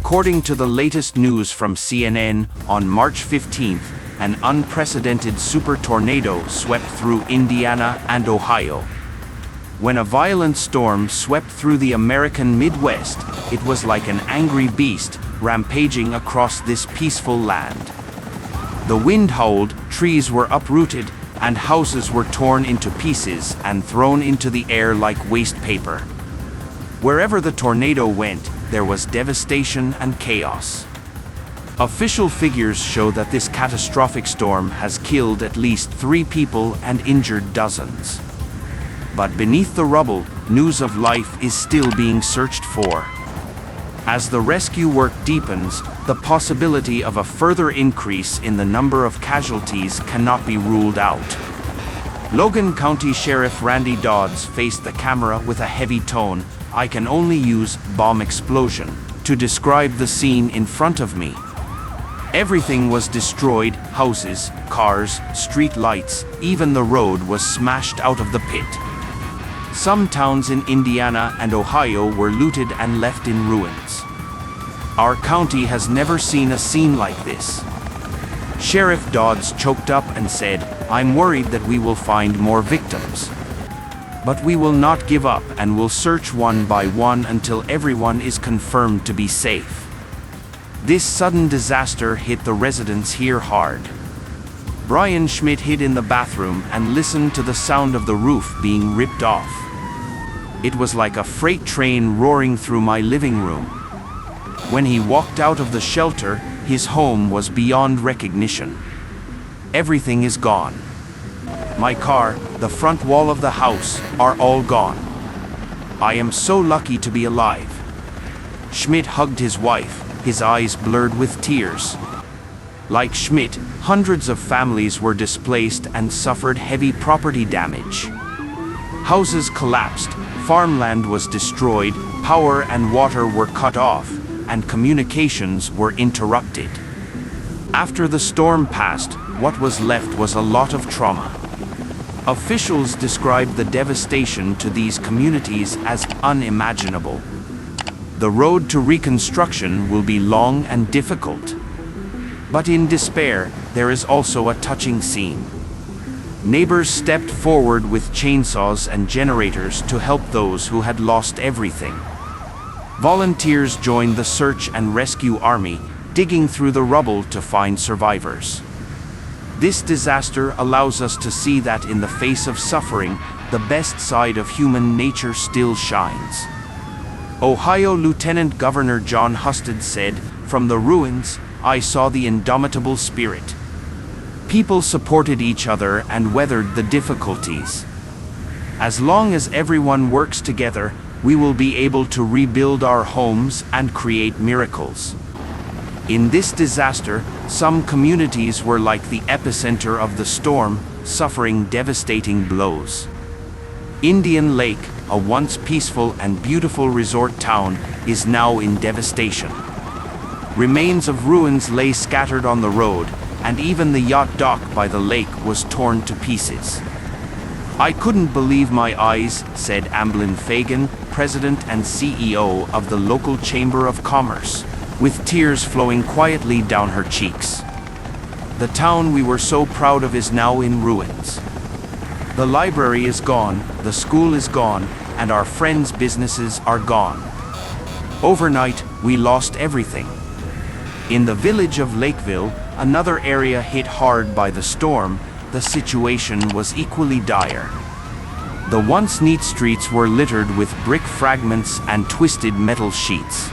According to the latest news from CNN, on March 15th, an unprecedented super tornado swept through Indiana and Ohio. When a violent storm swept through the American Midwest, it was like an angry beast rampaging across this peaceful land. The wind howled, trees were uprooted, and houses were torn into pieces and thrown into the air like waste paper. Wherever the tornado went, there was devastation and chaos. Official figures show that this catastrophic storm has killed at least 3 people and injured dozens. But beneath the rubble, news of life is still being searched for. As the rescue work deepens, the possibility of a further increase in the number of casualties cannot be ruled out. Logan County Sheriff Randy Dodds faced the camera with a heavy tone. "I can only use bomb explosion to describe the scene in front of me. Everything was destroyed, houses, cars, street lights, even the road was smashed out of the pit. Some towns in Indiana and Ohio were looted and left in ruins. Our county has never seen a scene like this." Sheriff Dodds choked up and said, "I'm worried that we will find more victims. But we will not give up and will search one by one until everyone is confirmed to be safe." This sudden disaster hit the residents here hard. Brian Schmidt hid in the bathroom and listened to the sound of the roof being ripped off. "It was like a freight train roaring through my living room." When he walked out of the shelter, his home was beyond recognition. "Everything is gone. My car, the front wall of the house, are all gone. I am so lucky to be alive." Schmidt hugged his wife, his eyes blurred with tears. Like Schmidt, hundreds of families were displaced and suffered heavy property damage. Houses collapsed, farmland was destroyed, power and water were cut off, and communications were interrupted. After the storm passed, what was left was a lot of trauma. Officials described the devastation to these communities as unimaginable. The road to reconstruction will be long and difficult. But in despair, there is also a touching scene. Neighbors stepped forward with chainsaws and generators to help those who had lost everything. Volunteers joined the search and rescue army, digging through the rubble to find survivors. This disaster allows us to see that in the face of suffering, the best side of human nature still shines. Ohio Lieutenant Governor John Husted said, "From the ruins, I saw the indomitable spirit. People supported each other and weathered the difficulties. As long as everyone works together, we will be able to rebuild our homes and create miracles." In this disaster, some communities were like the epicenter of the storm, suffering devastating blows. Indian Lake, a once peaceful and beautiful resort town, is now in devastation. Remains of ruins lay scattered on the road, and even the yacht dock by the lake was torn to pieces. "I couldn't believe my eyes," said Amblin Fagan, president and CEO of the local Chamber of Commerce, with tears flowing quietly down her cheeks. "The town we were so proud of is now in ruins. The library is gone, the school is gone, and our friends' businesses are gone. Overnight, we lost everything." In the village of Lakeville, another area hit hard by the storm, the situation was equally dire. The once neat streets were littered with brick fragments and twisted metal sheets.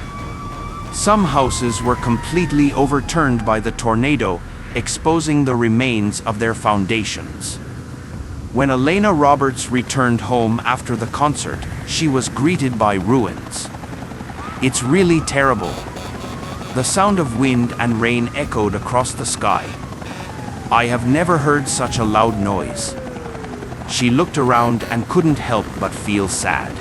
Some houses were completely overturned by the tornado, exposing the remains of their foundations. When Elena Roberts returned home after the concert, she was greeted by ruins. "It's really terrible." The sound of wind and rain echoed across the sky. "I have never heard such a loud noise." She looked around and couldn't help but feel sad.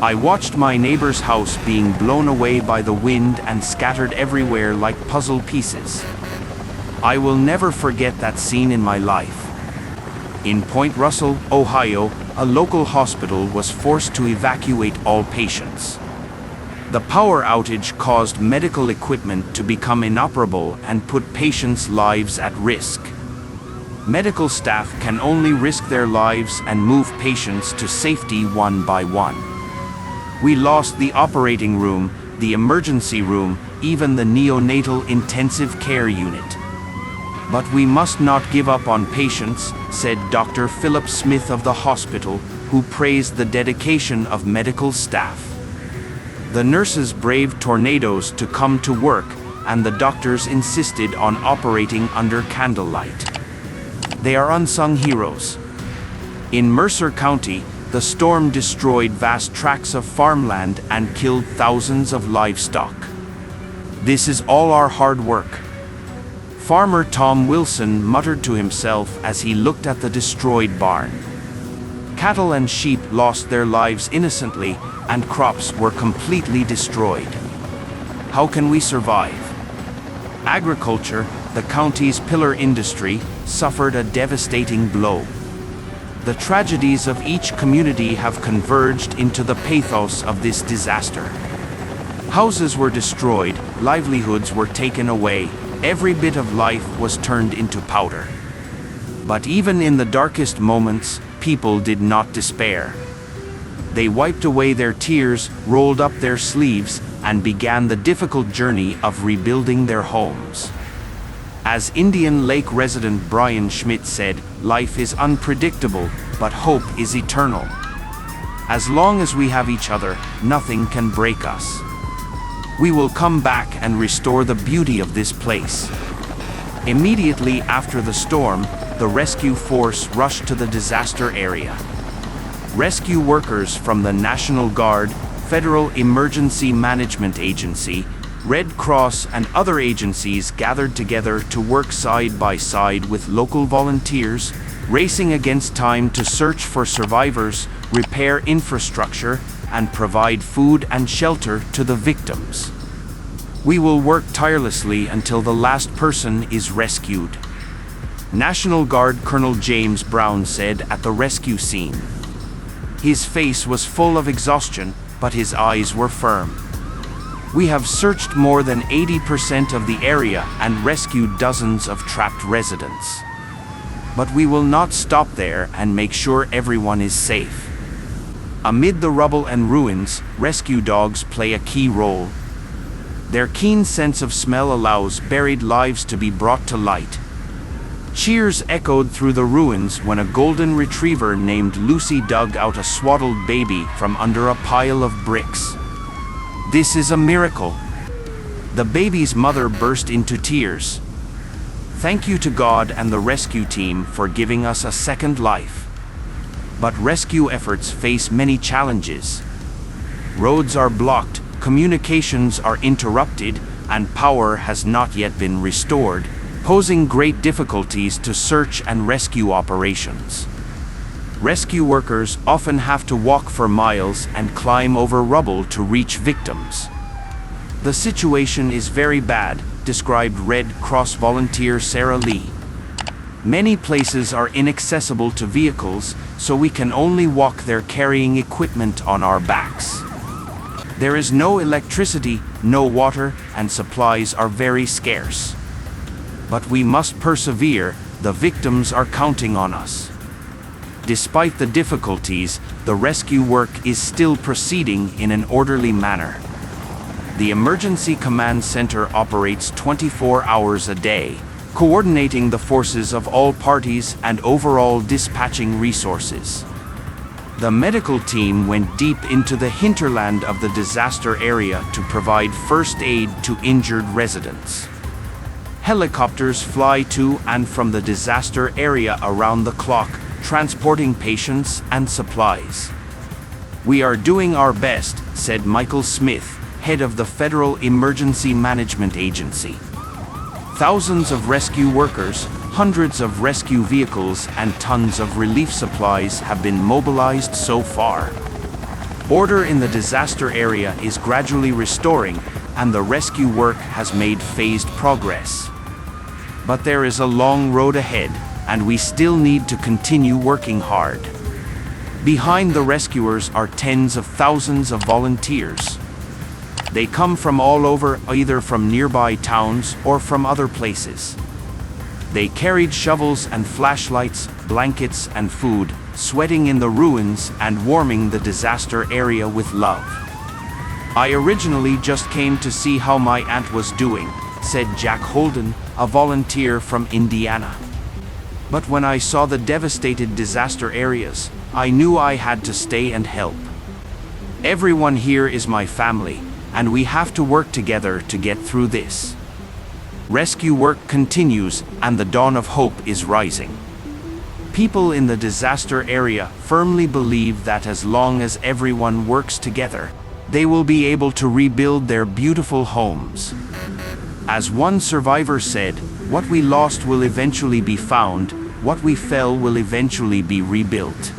"I watched my neighbor's house being blown away by the wind and scattered everywhere like puzzle pieces. I will never forget that scene in my life." In Point Russell, Ohio, a local hospital was forced to evacuate all patients. The power outage caused medical equipment to become inoperable and put patients' lives at risk. Medical staff can only risk their lives and move patients to safety one by one. We lost the operating room, the emergency room, even the neonatal intensive care unit. But we must not give up on patients, said Dr. Philip Smith of the hospital, who praised the dedication of medical staff. The nurses braved tornadoes to come to work, and the doctors insisted on operating under candlelight. They are unsung heroes. In Mercer County, the storm destroyed vast tracts of farmland and killed thousands of livestock. This is all our hard work. Farmer Tom Wilson muttered to himself as he looked at the destroyed barn. Cattle and sheep lost their lives innocently, and crops were completely destroyed. How can we survive? Agriculture, the county's pillar industry, suffered a devastating blow. The tragedies of each community have converged into the pathos of this disaster. Houses were destroyed, livelihoods were taken away, every bit of life was turned into powder. But even in the darkest moments, people did not despair. They wiped away their tears, rolled up their sleeves, and began the difficult journey of rebuilding their homes. As Indian Lake resident Brian Schmidt said, life is unpredictable, but hope is eternal. As long as we have each other, nothing can break us. We will come back and restore the beauty of this place. Immediately after the storm, the rescue force rushed to the disaster area. Rescue workers from the National Guard, Federal Emergency Management Agency, Red Cross and other agencies gathered together to work side by side with local volunteers, racing against time to search for survivors, repair infrastructure, and provide food and shelter to the victims. We will work tirelessly until the last person is rescued, National Guard Colonel James Brown said at the rescue scene. His face was full of exhaustion, but his eyes were firm. We have searched more than 80% of the area and rescued dozens of trapped residents. But we will not stop there and make sure everyone is safe. Amid the rubble and ruins, rescue dogs play a key role. Their keen sense of smell allows buried lives to be brought to light. Cheers echoed through the ruins when a golden retriever named Lucy dug out a swaddled baby from under a pile of bricks. This is a miracle. The baby's mother burst into tears. Thank you to God and the rescue team for giving us a second life. But rescue efforts face many challenges. Roads are blocked, communications are interrupted, and power has not yet been restored, posing great difficulties to search and rescue operations. Rescue workers often have to walk for miles and climb over rubble to reach victims. The situation is very bad, described Red Cross volunteer Sarah Lee. Many places are inaccessible to vehicles, so we can only walk there carrying equipment on our backs. There is no electricity, no water, and supplies are very scarce. But we must persevere, the victims are counting on us. Despite the difficulties, the rescue work is still proceeding in an orderly manner. The Emergency Command Center operates 24 hours a day, coordinating the forces of all parties and overall dispatching resources. The medical team went deep into the hinterland of the disaster area to provide first aid to injured residents. Helicopters fly to and from the disaster area around the clock, transporting patients and supplies. We are doing our best, said Michael Smith, head of the Federal Emergency Management Agency. Thousands of rescue workers, hundreds of rescue vehicles, and tons of relief supplies have been mobilized so far. Order in the disaster area is gradually restoring, and the rescue work has made phased progress. But there is a long road ahead, and we still need to continue working hard. Behind the rescuers are tens of thousands of volunteers. They come from all over, either from nearby towns or from other places. They carried shovels and flashlights, blankets and food, sweating in the ruins and warming the disaster area with love. I originally just came to see how my aunt was doing, said Jack Holden, a volunteer from Indiana. But when I saw the devastated disaster areas, I knew I had to stay and help. Everyone here is my family, and we have to work together to get through this. Rescue work continues, and the dawn of hope is rising. People in the disaster area firmly believe that as long as everyone works together, they will be able to rebuild their beautiful homes. As one survivor said, "What we lost will eventually be found, what we fell will eventually be rebuilt."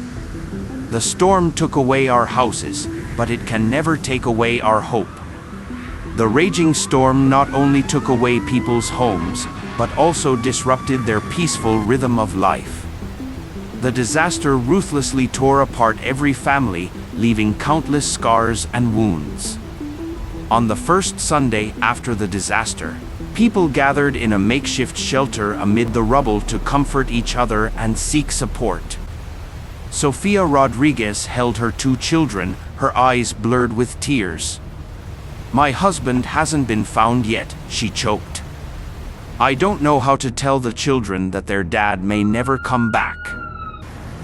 The storm took away our houses, but it can never take away our hope. The raging storm not only took away people's homes, but also disrupted their peaceful rhythm of life. The disaster ruthlessly tore apart every family, leaving countless scars and wounds. On the first Sunday after the disaster, people gathered in a makeshift shelter amid the rubble to comfort each other and seek support. Sofia Rodriguez held her 2 children, her eyes blurred with tears. "My husband hasn't been found yet," she choked. "I don't know how to tell the children that their dad may never come back."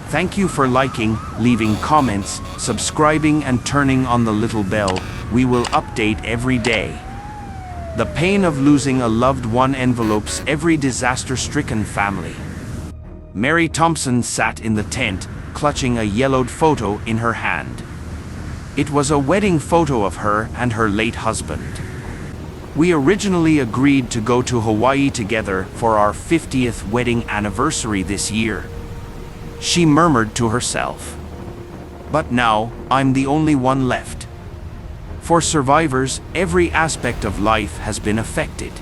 Thank you for liking, leaving comments, subscribing and turning on the little bell. We will update every day. The pain of losing a loved one envelopes every disaster-stricken family. Mary Thompson sat in the tent, clutching a yellowed photo in her hand. It was a wedding photo of her and her late husband. "We originally agreed to go to Hawaii together for our 50th wedding anniversary this year," she murmured to herself. "But now, I'm the only one left." For survivors, every aspect of life has been affected.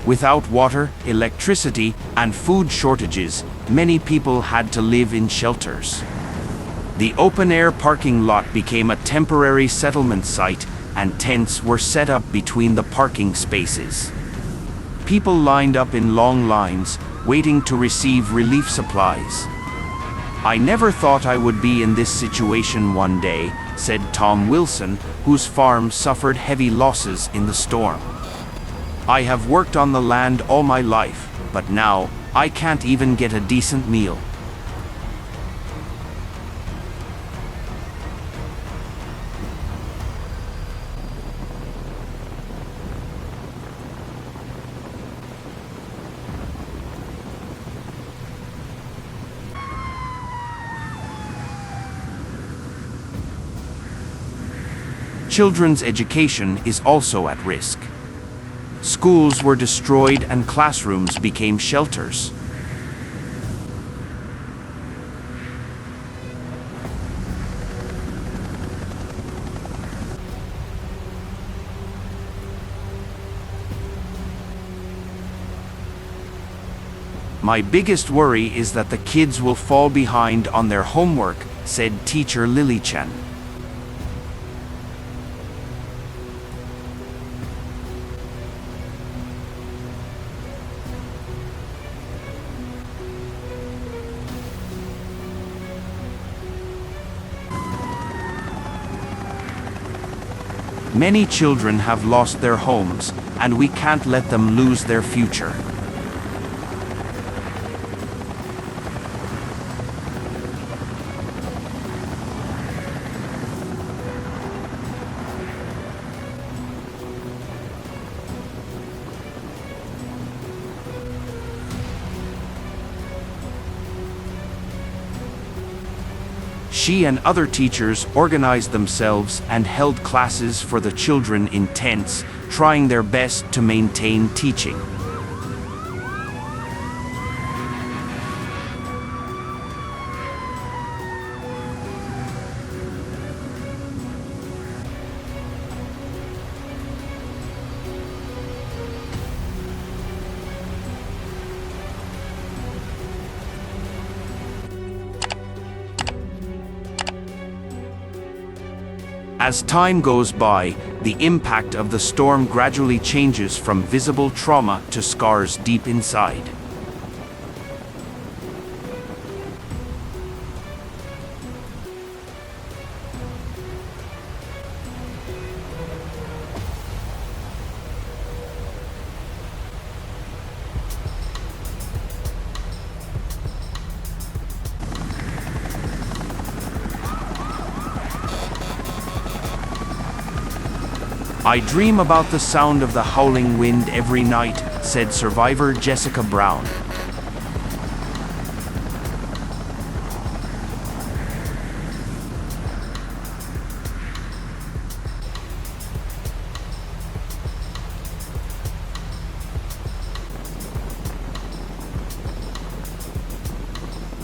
Without water, electricity, and food shortages, many people had to live in shelters. The open-air parking lot became a temporary settlement site, and tents were set up between the parking spaces. People lined up in long lines, waiting to receive relief supplies. "I never thought I would be in this situation one day," said Tom Wilson, whose farm suffered heavy losses in the storm. "I have worked on the land all my life, but now, I can't even get a decent meal." Children's education is also at risk. Schools were destroyed and classrooms became shelters. "My biggest worry is that the kids will fall behind on their homework," said teacher Lily Chen. "Many children have lost their homes, and we can't let them lose their future." She and other teachers organized themselves and held classes for the children in tents, trying their best to maintain teaching. As time goes by, the impact of the storm gradually changes from visible trauma to scars deep inside. I dream about the sound of the howling wind every night, said survivor Jessica Brown.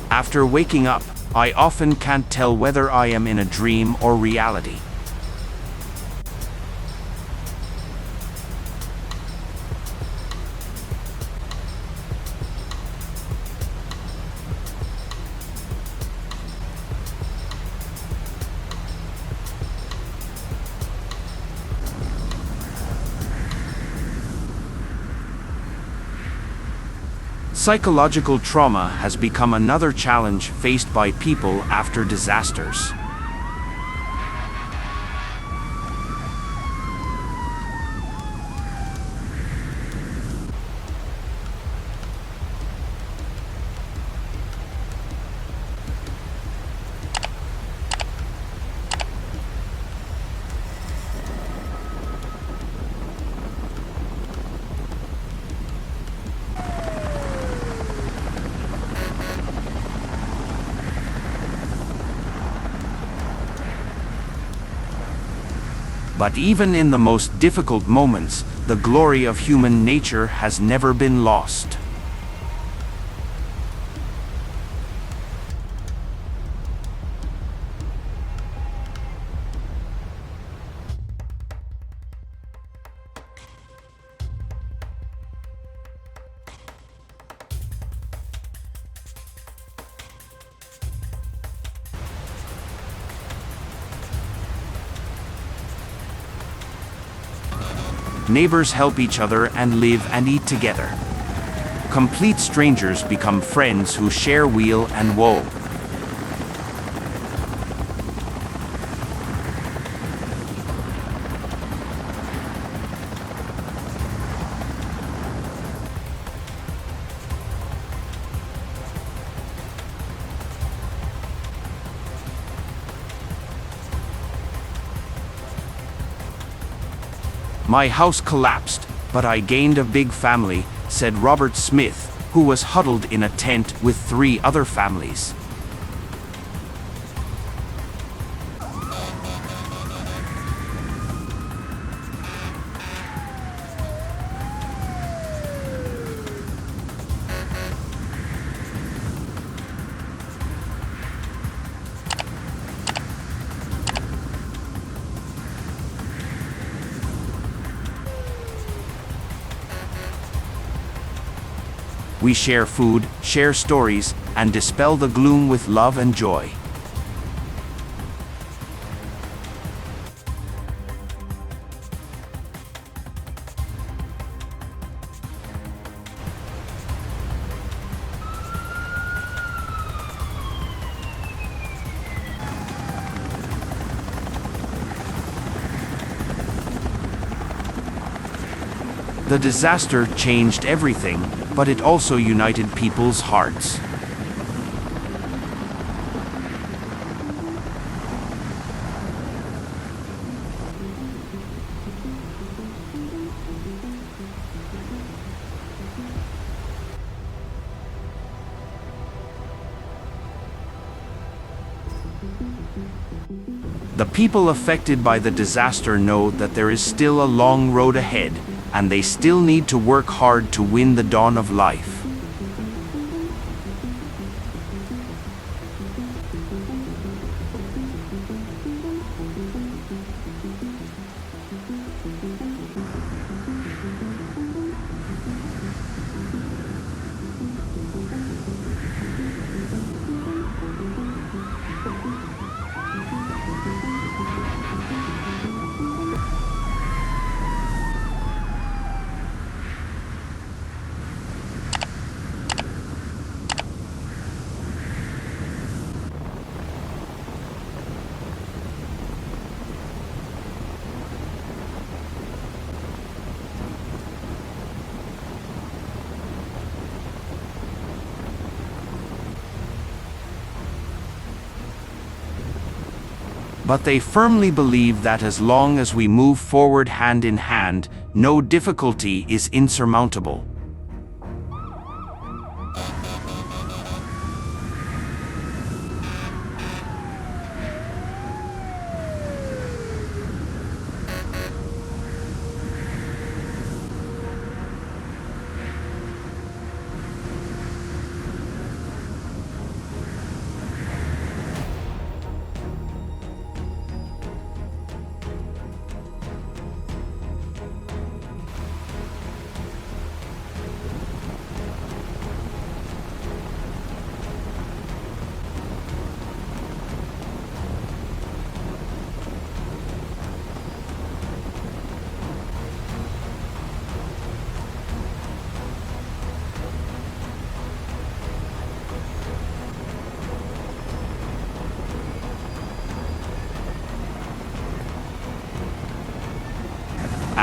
After waking up, I often can't tell whether I am in a dream or reality. Psychological trauma has become another challenge faced by people after disasters. But even in the most difficult moments, the glory of human nature has never been lost. Neighbors help each other and live and eat together. Complete strangers become friends who share weal and woe. My house collapsed, but I gained a big family, said Robert Smith, who was huddled in a tent with 3 other families. We share food, share stories, and dispel the gloom with love and joy. The disaster changed everything, but it also united people's hearts. The people affected by the disaster know that there is still a long road ahead, and they still need to work hard to win the dawn of life. But they firmly believe that as long as we move forward hand in hand, no difficulty is insurmountable.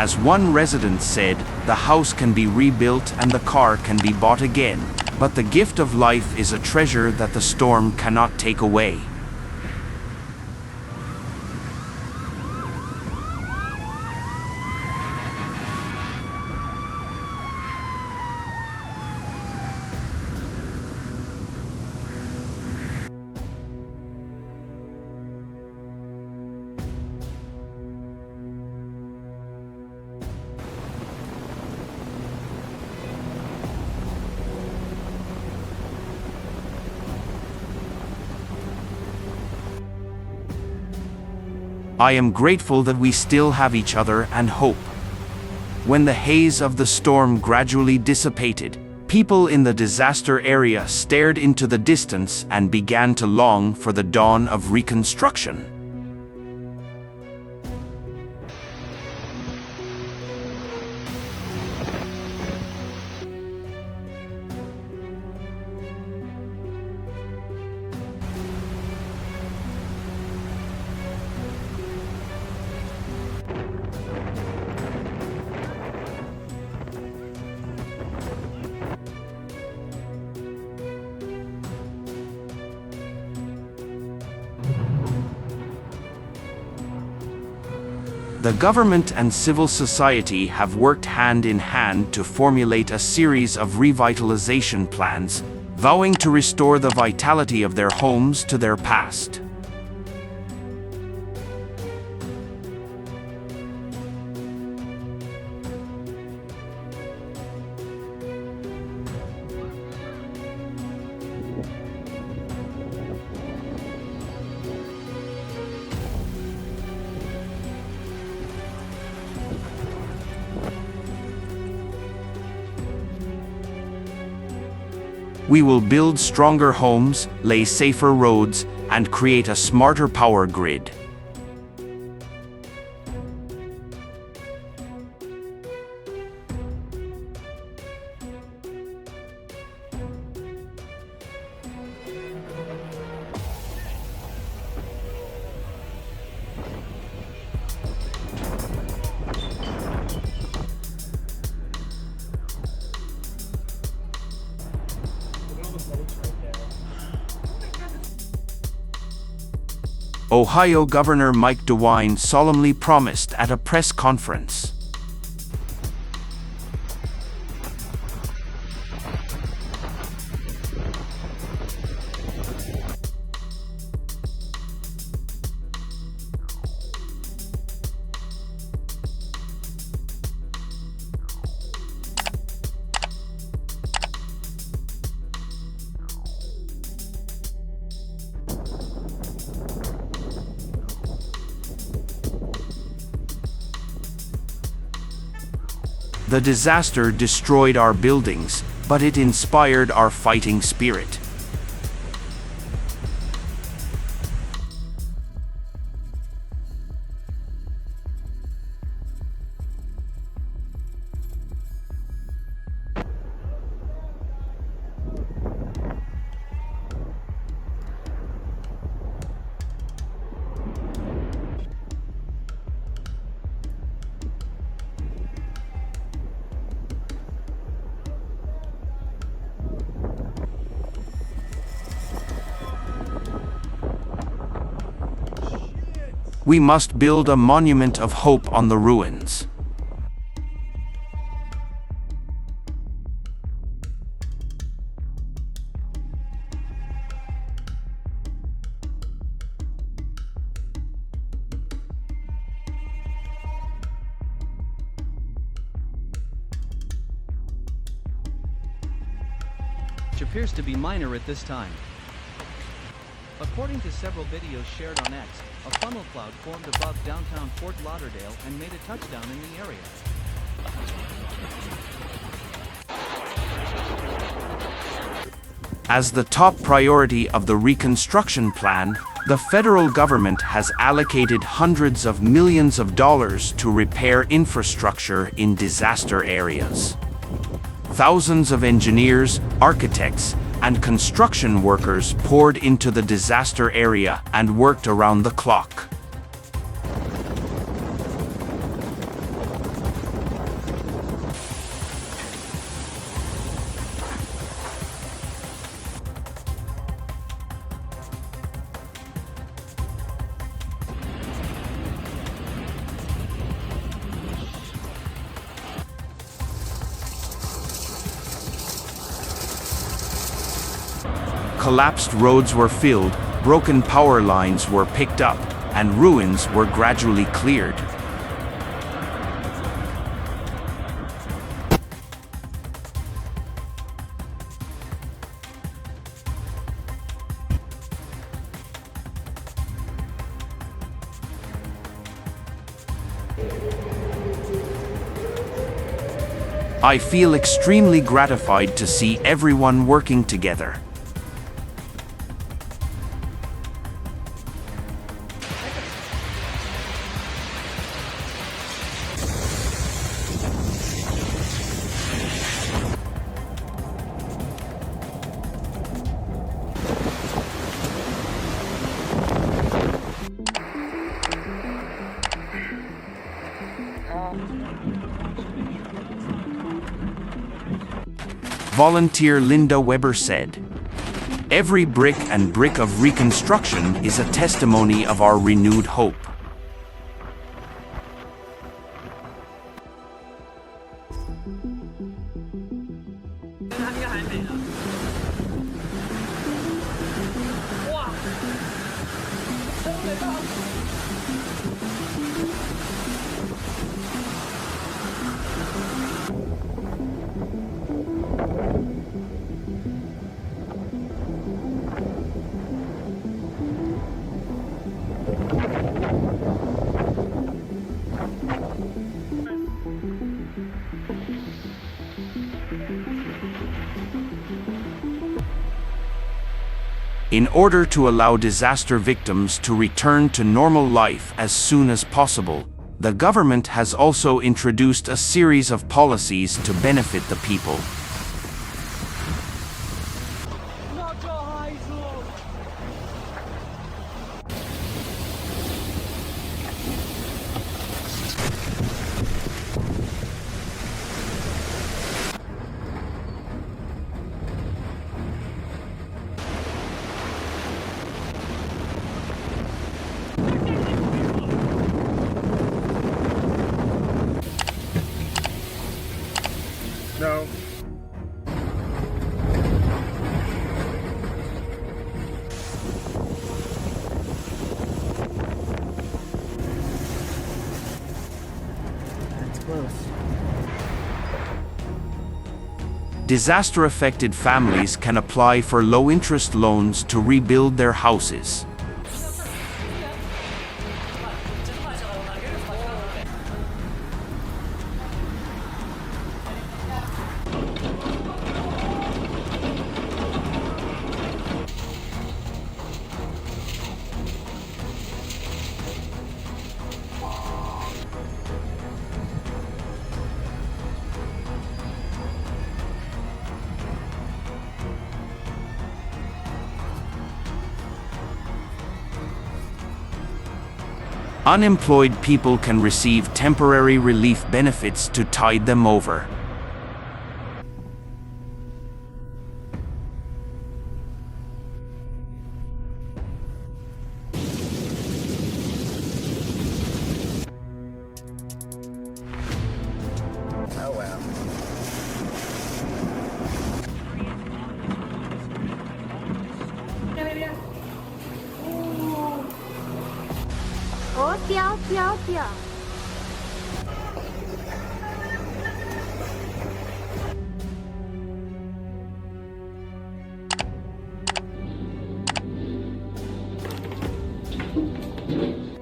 As one resident said, the house can be rebuilt and the car can be bought again, but the gift of life is a treasure that the storm cannot take away. I am grateful that we still have each other and hope. When the haze of the storm gradually dissipated, people in the disaster area stared into the distance and began to long for the dawn of reconstruction. The government and civil society have worked hand in hand to formulate a series of revitalization plans, vowing to restore the vitality of their homes to their past. We will build stronger homes, lay safer roads, and create a smarter power grid. Ohio Governor Mike DeWine solemnly promised at a press conference. The disaster destroyed our buildings, but it inspired our fighting spirit. We must build a monument of hope on the ruins. Which appears to be minor at this time. According to several videos shared on X, a funnel cloud formed above downtown Fort Lauderdale and made a touchdown in the area. As the top priority of the reconstruction plan, the federal government has allocated hundreds of millions of dollars to repair infrastructure in disaster areas. Thousands of engineers, architects, and construction workers poured into the disaster area and worked around the clock. Collapsed roads were filled, broken power lines were picked up, and ruins were gradually cleared. I feel extremely gratified to see everyone working together. Volunteer Linda Weber said, "Every brick and brick of reconstruction is a testimony of our renewed hope." In order to allow disaster victims to return to normal life as soon as possible, the government has also introduced a series of policies to benefit the people. No. That's close. Disaster-affected families can apply for low-interest loans to rebuild their houses. Unemployed people can receive temporary relief benefits to tide them over. 飘飘飘。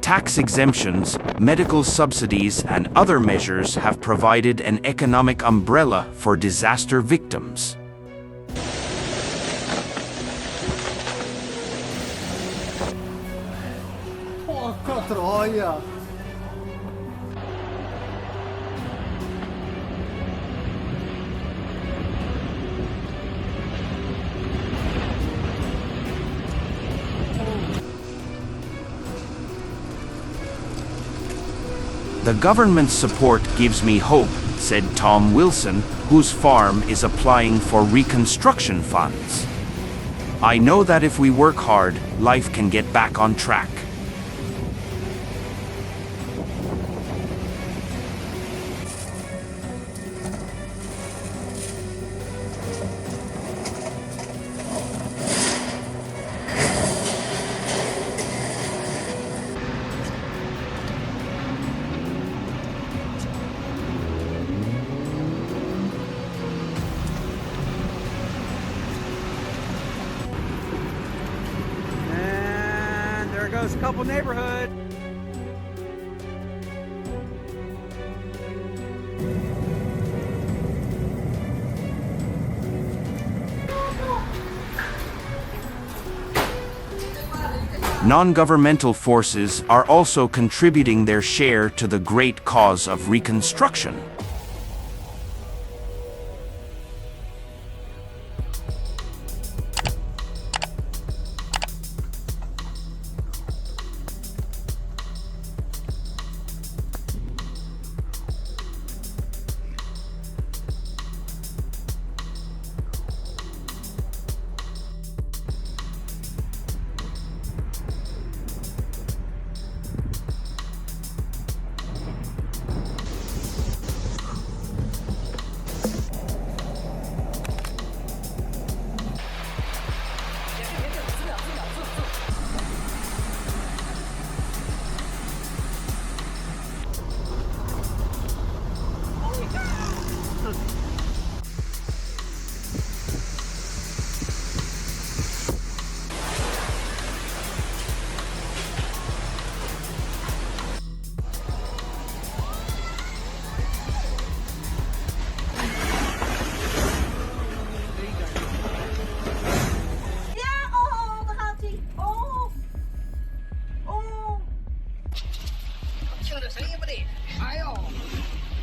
Tax exemptions, medical subsidies, and other measures have provided an economic umbrella for disaster victims. Porca troia! The government's support gives me hope, said Tom Wilson, whose farm is applying for reconstruction funds. I know that if we work hard, life can get back on track. And there goes a couple neighborhood. Non-governmental forces are also contributing their share to the great cause of reconstruction.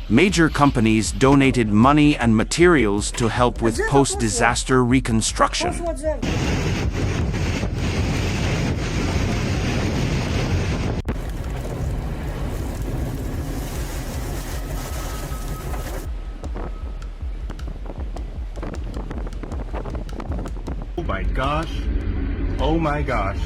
Major companies donated money and materials to help with post-disaster reconstruction. Oh my gosh. Oh my gosh.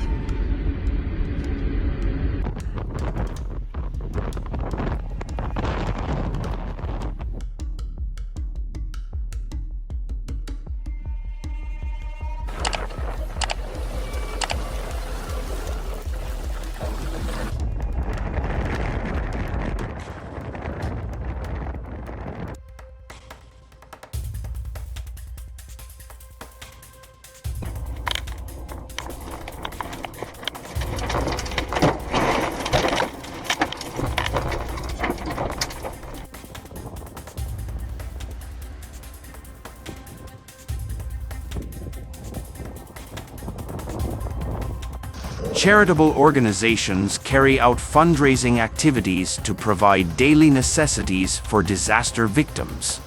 Charitable organizations carry out fundraising activities to provide daily necessities for disaster victims.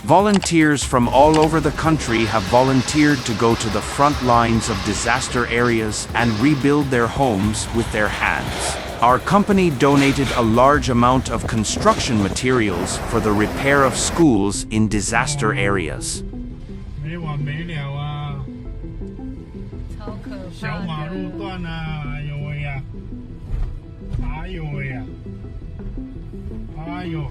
Volunteers from all over the country have volunteered to go to the front lines of disaster areas and rebuild their homes with their hands. Our company donated a large amount of construction materials for the repair of schools in disaster areas. 没完没了啊！超可怕的。小马路段啊，哎呦喂呀！哎呦喂呀！哎呦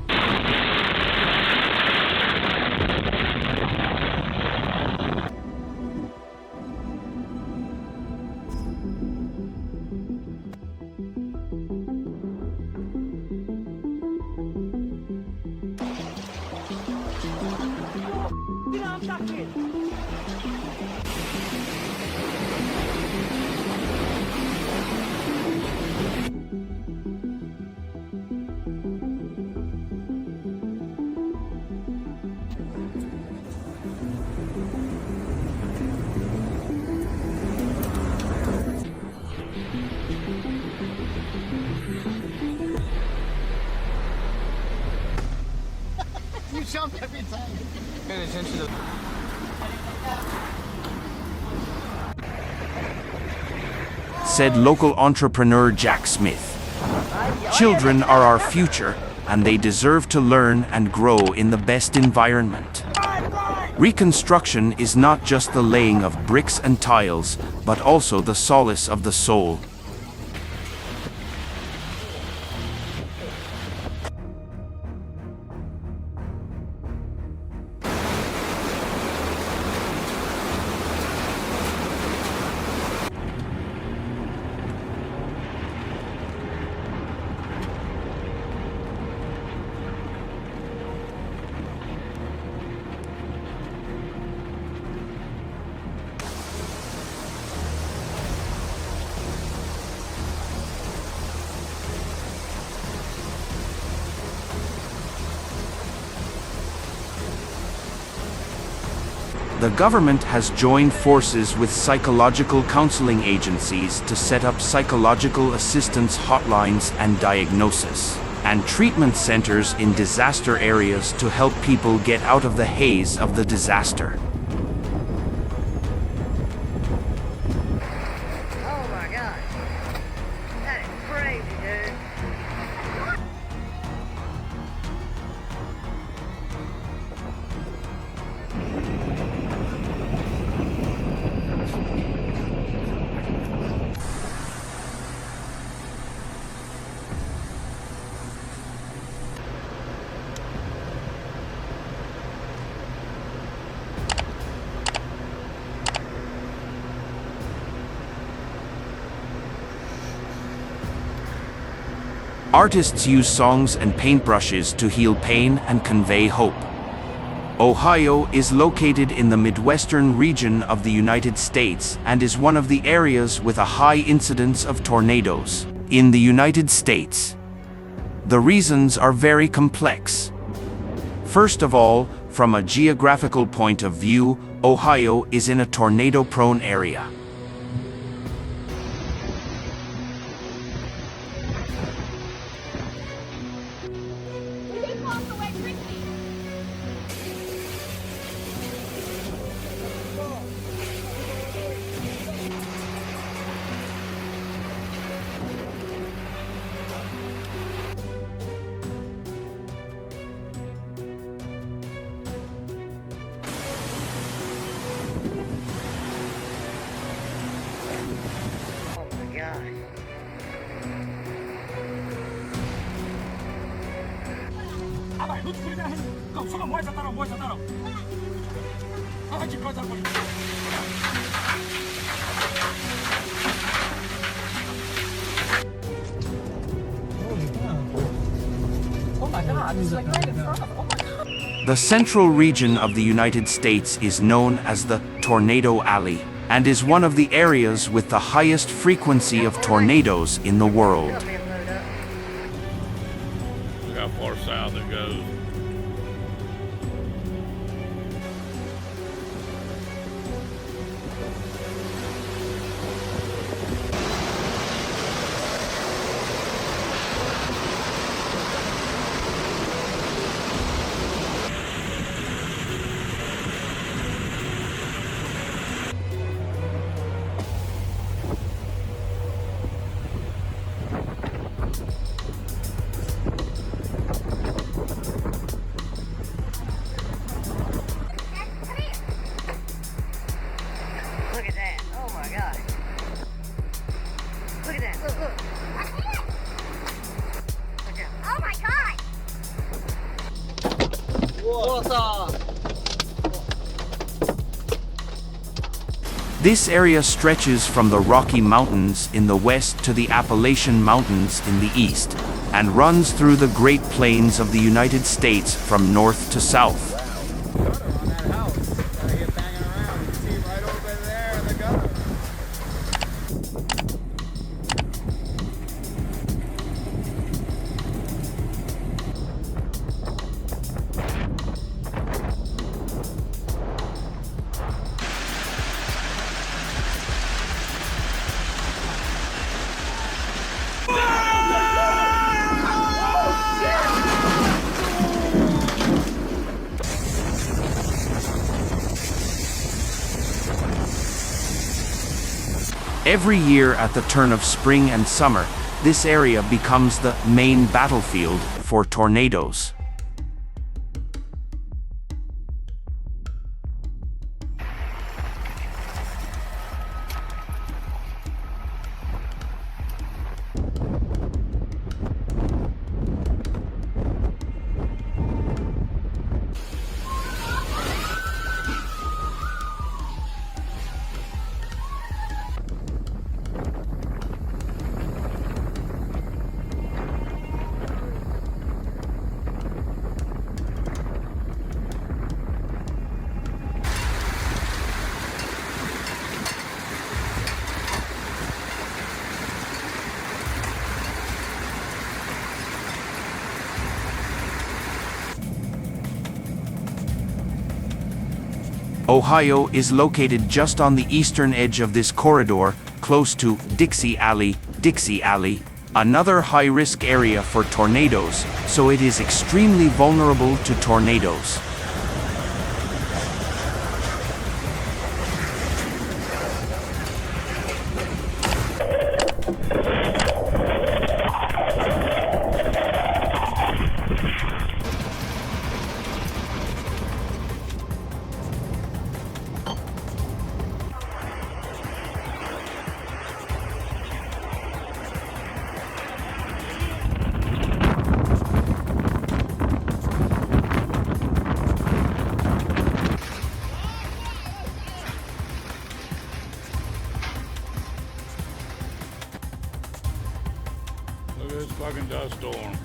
！You jump every time. Pay attention to. Said local entrepreneur Jack Smith. Children are our future, and they deserve to learn and grow in the best environment. Reconstruction is not just the laying of bricks and tiles, but also the solace of the soul. The government has joined forces with psychological counseling agencies to set up psychological assistance hotlines and diagnosis and treatment centers in disaster areas to help people get out of the haze of the disaster. Oh my god. That is crazy, dude. Artists use songs and paintbrushes to heal pain and convey hope. Ohio is located in the Midwestern region of the United States and is one of the areas with a high incidence of tornadoes in the United States. The reasons are very complex. First of all, from a geographical point of view, Ohio is in a tornado-prone area. Oh my god. The central region of the United States is known as the Tornado Alley and is one of the areas with the highest frequency of tornadoes in the world. Come in, load up. Look how far south it goes. Oh my god! This area stretches from the Rocky Mountains in the west to the Appalachian Mountains in the east, and runs through the Great Plains of the United States from north to south. Gutter on that house. Gotta get banging around. You can see right over there in the gutter. Every year at the turn of spring and summer, this area becomes the main battlefield for tornadoes. Ohio is located just on the eastern edge of this corridor, close to Dixie Alley, another high-risk area for tornadoes, so it is extremely vulnerable to tornadoes. Look at this fucking dust storm.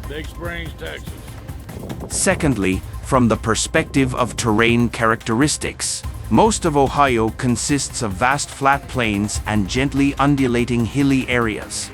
Big Springs, Texas. Secondly, from the perspective of terrain characteristics, most of Ohio consists of vast flat plains and gently undulating hilly areas.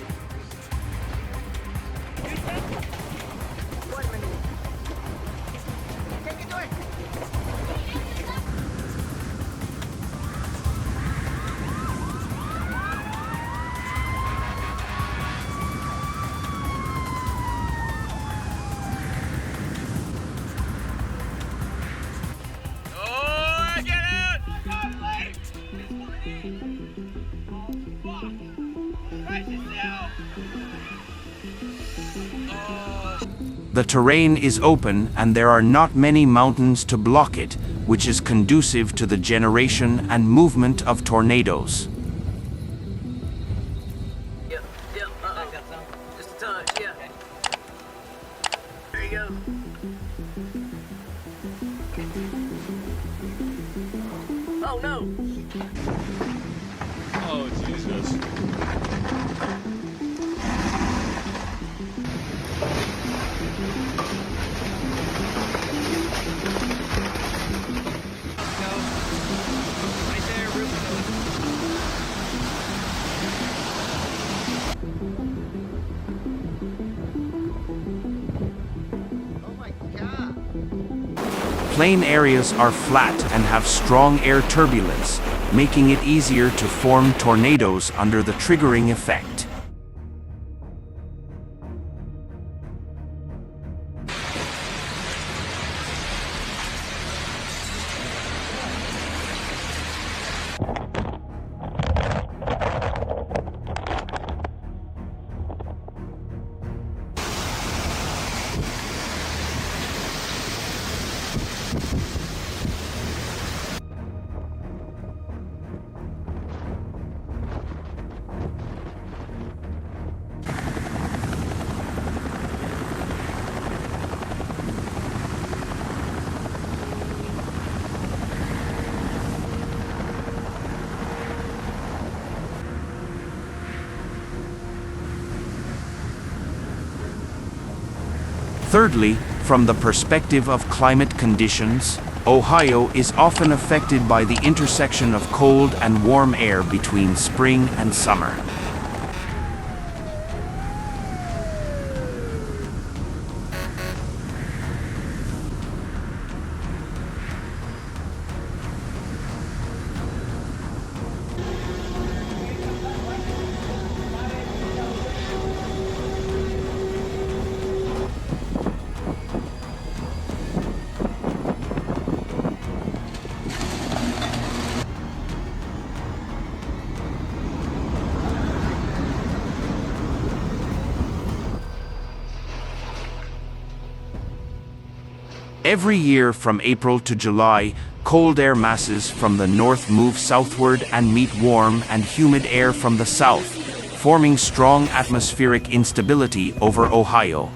The terrain is open and there are not many mountains to block it, which is conducive to the generation and movement of tornadoes. Yep, just a touch, yeah. There you go. Oh no! Oh, Jesus. Right there, roof nose. Oh my god. Plain areas are flat and have strong air turbulence, making it easier to form tornadoes under the triggering effect. Thirdly, from the perspective of climate conditions, Ohio is often affected by the intersection of cold and warm air between spring and summer. Every year from April to July, cold air masses from the north move southward and meet warm and humid air from the south, forming strong atmospheric instability over Ohio.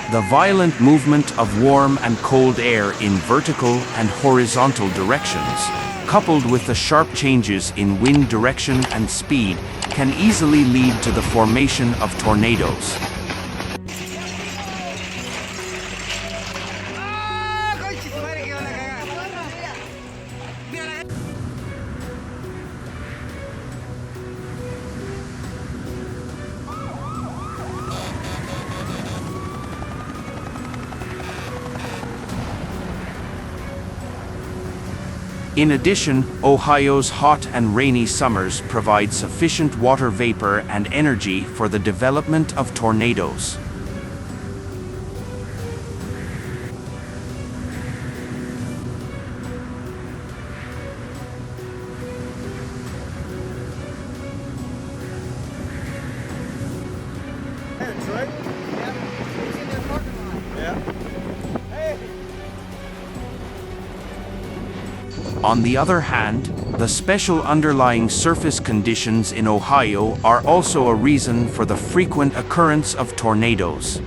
The violent movement of warm and cold air in vertical and horizontal directions, coupled with the sharp changes in wind direction and speed, can easily lead to the formation of tornadoes. In addition, Ohio's hot and rainy summers provide sufficient water vapor and energy for the development of tornadoes. Hey, Detroit? Yeah. He's in the parking lot. Yeah. Hey! On the other hand, the special underlying surface conditions in Ohio are also a reason for the frequent occurrence of tornadoes.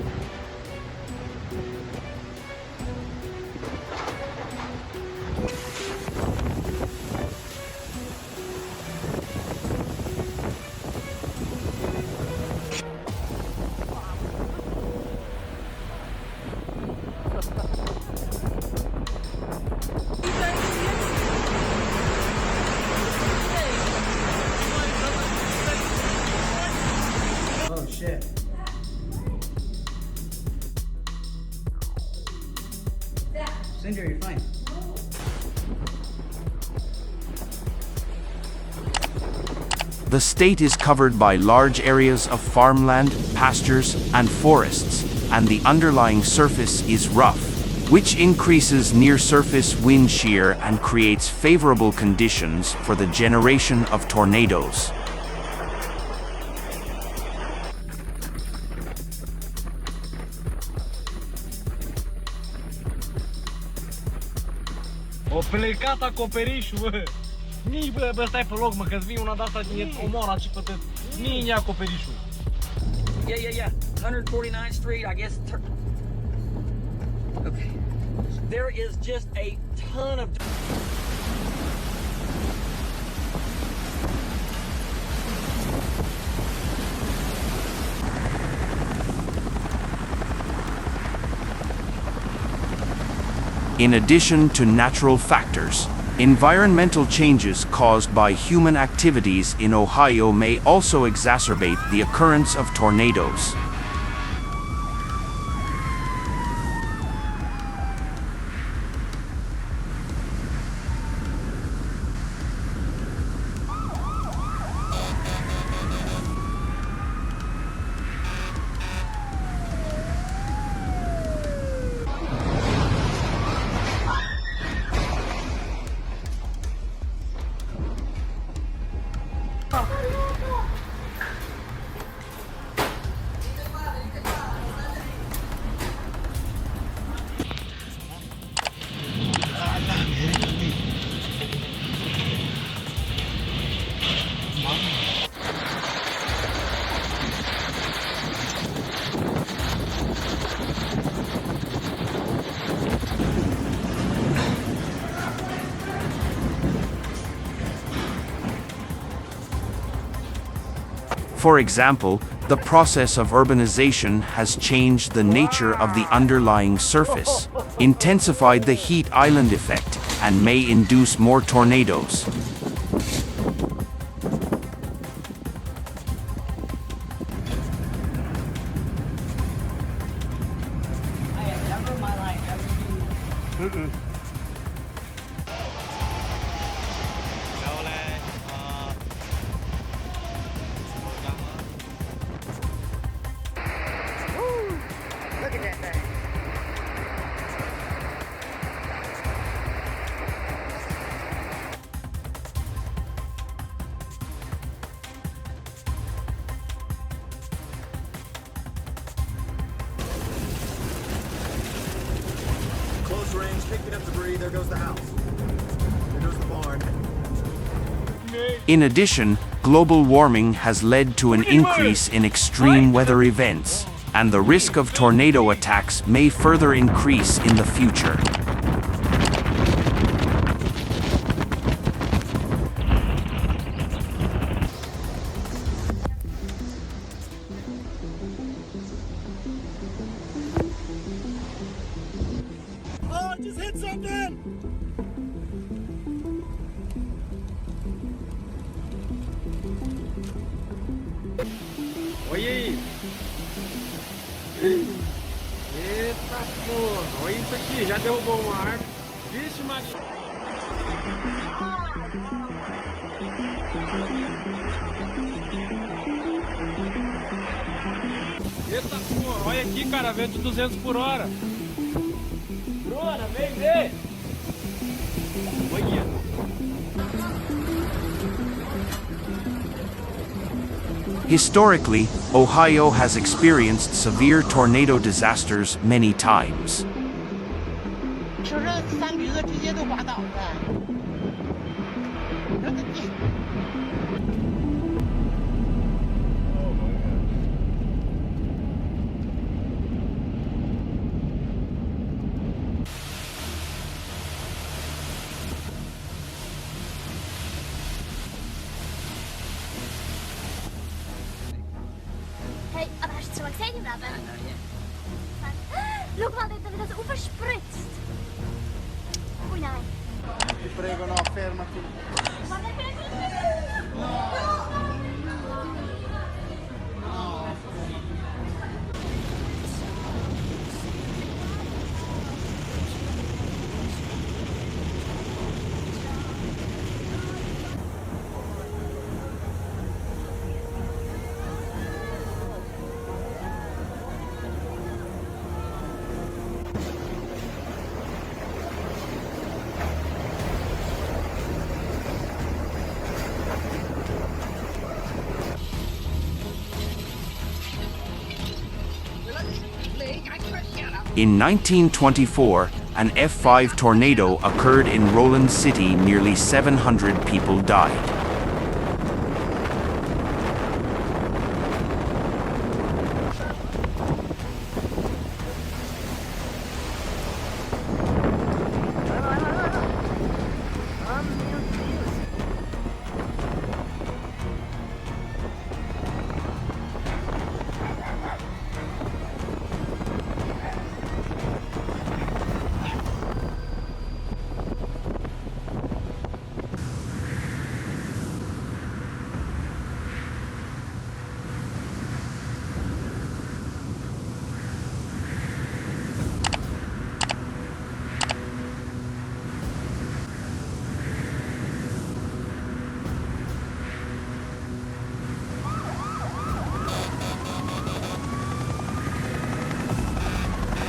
Oh, shit. Cinder, you're fine. The state is covered by large areas of farmland, pastures, and forests, and the underlying surface is rough, which increases near-surface wind shear and creates favorable conditions for the generation of tornadoes. O plecat acoperișul, bă! Nici, bă, stai pe loc, mă, că-ți vii una de-asta din omoara și pe nici acoperișul. Yeah. 149th Street, I guess. Okay. There is just a ton of. In addition to natural factors, environmental changes caused by human activities in Ohio may also exacerbate the occurrence of tornadoes. For example, the process of urbanization has changed the nature of the underlying surface, intensified the heat island effect, and may induce more tornadoes. I have never in my life ever seen Look at that thing. Close range, picking up debris. There goes the house. There goes the barn. In addition, global warming has led to an increase in extreme weather events, and the risk of tornado attacks may further increase in the future. Oh, I just hit something! Olha aí. Eita porra, olha isso aqui, já derrubou uma árvore. Vixe, Maria. Eita porra, olha aqui, cara, vento 200 por hora. Bruna, vem ver. Olha. Historically, Ohio has experienced severe tornado disasters many times. 说这三驴子直接都滑倒了。我的天！ Hey, aber hast du schon mal gesehen im Leben? Schau mal, dort, wie das aufspritzt. Ui, nein. Ti prego, no, fermati. Guarda, In 1924, an F5 tornado occurred in Roland City. Nearly 700 people died.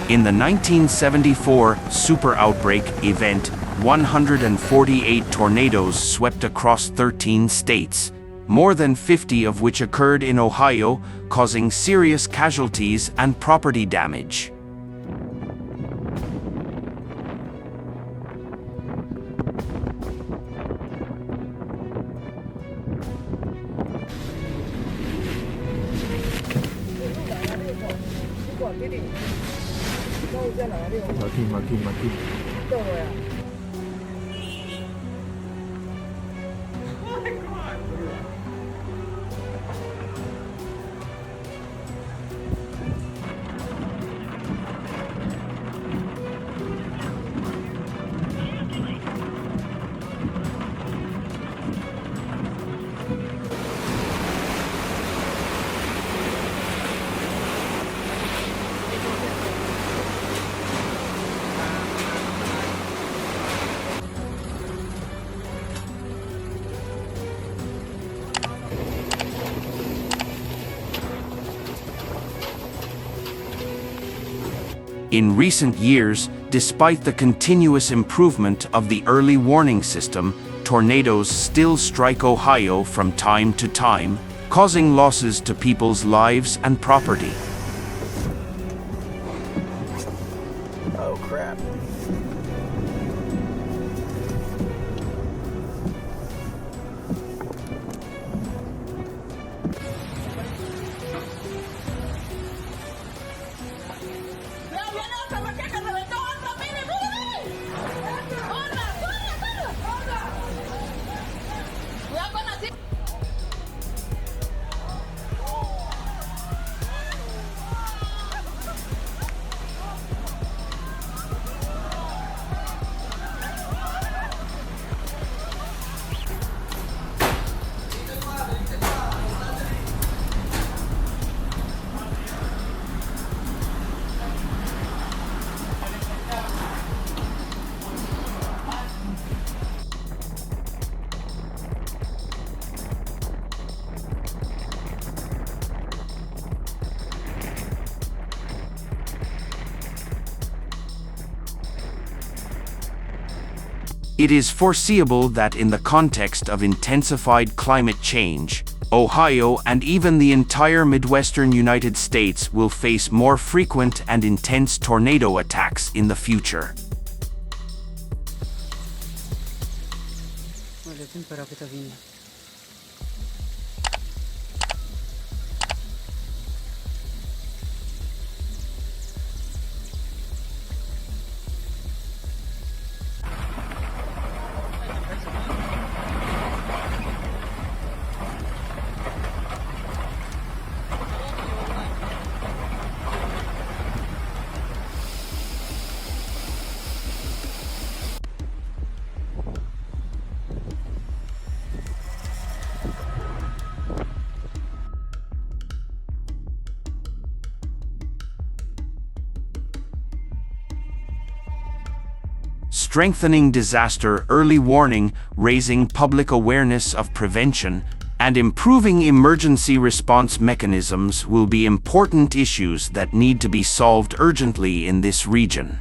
In the 1974 super outbreak event, 148 tornadoes swept across 13 states, more than 50 of which occurred in Ohio, causing serious casualties and property damage. Martín. In recent years, despite the continuous improvement of the early warning system, tornadoes still strike Ohio from time to time, causing losses to people's lives and property. Oh crap. It is foreseeable that in the context of intensified climate change, Ohio and even the entire Midwestern United States will face more frequent and intense tornado attacks in the future. Strengthening disaster early warning, raising public awareness of prevention, and improving emergency response mechanisms will be important issues that need to be solved urgently in this region.